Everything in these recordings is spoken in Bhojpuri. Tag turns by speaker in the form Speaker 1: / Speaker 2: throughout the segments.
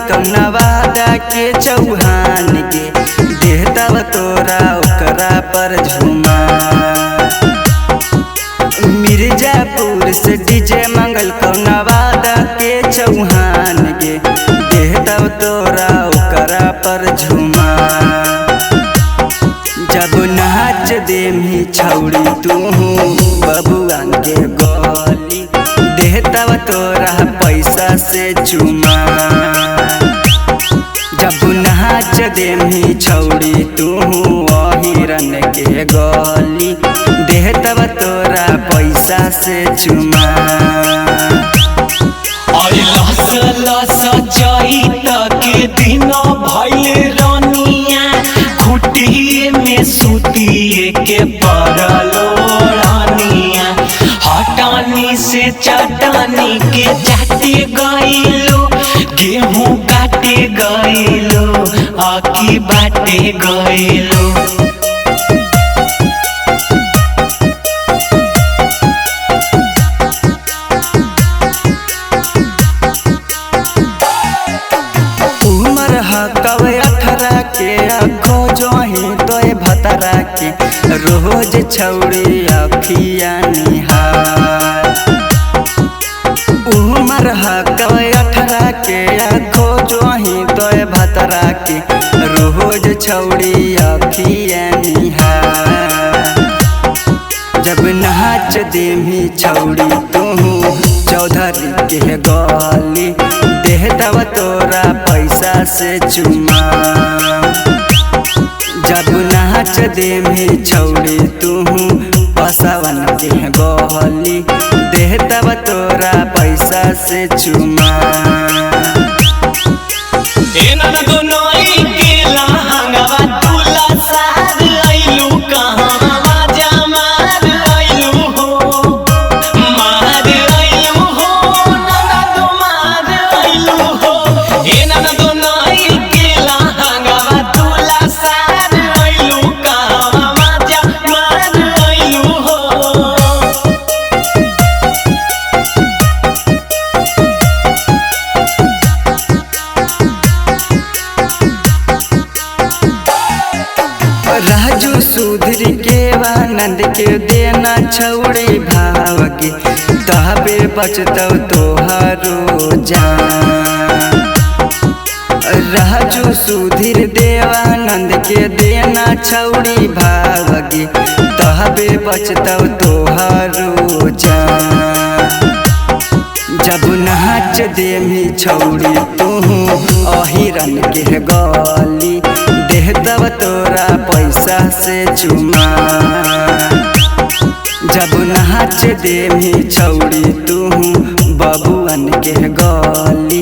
Speaker 1: कौना वादा के चौहान के देहतव तोरा ओकरा पर झुमा। मिर्जापुर से डीजे मंगल कौना वादा के चौहान के देहतव तोरा ओकरा पर झुमा। जब नाच देमी छौड़ी तू बबुआन के गली देहतव तोरा पैसा से चुमा। जब नाच देमी छौड़ी तू हिरन के गली देहतव तोरा पैसा से चुमा।
Speaker 2: के दिन भइल रानिया खुटिए में सुतिए के पड़लो रानिया। हटानी से चटानी के जाते गइलो गेहूं काटे गइलो आकी बाटे गइलो।
Speaker 1: कवे 18 के आखो जोही तोय भतरा के रोज छौड़ी अखिया निहार। उमर कवे 18 के आखो जोही तोय भतरा के रोज छौड़ी अखिया निहार। जब नाच देमी छौड़ी तू चौधरी के गली देहतव तोरा पैसा से चुमा। जब नाच देमी छौड़ी तू पसवन के गली देहतव तोरा पैसा से चुमा। राजू सुधीर के आनंद के देना छौड़ी भाव के तबे बचतौ तोहरो जान। राजू सुधीर देवानंद के देना छौड़ी भाव के तबे बचतौ तोहरो जान। जब नाच देमी छौड़ी तू अहिरन के गली देहतव तोरा पैसा से चुमा। जब नाच देमी छौड़ी तू बबुआन के गली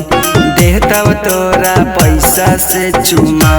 Speaker 1: देहतव तोरा पैसा से चुमा।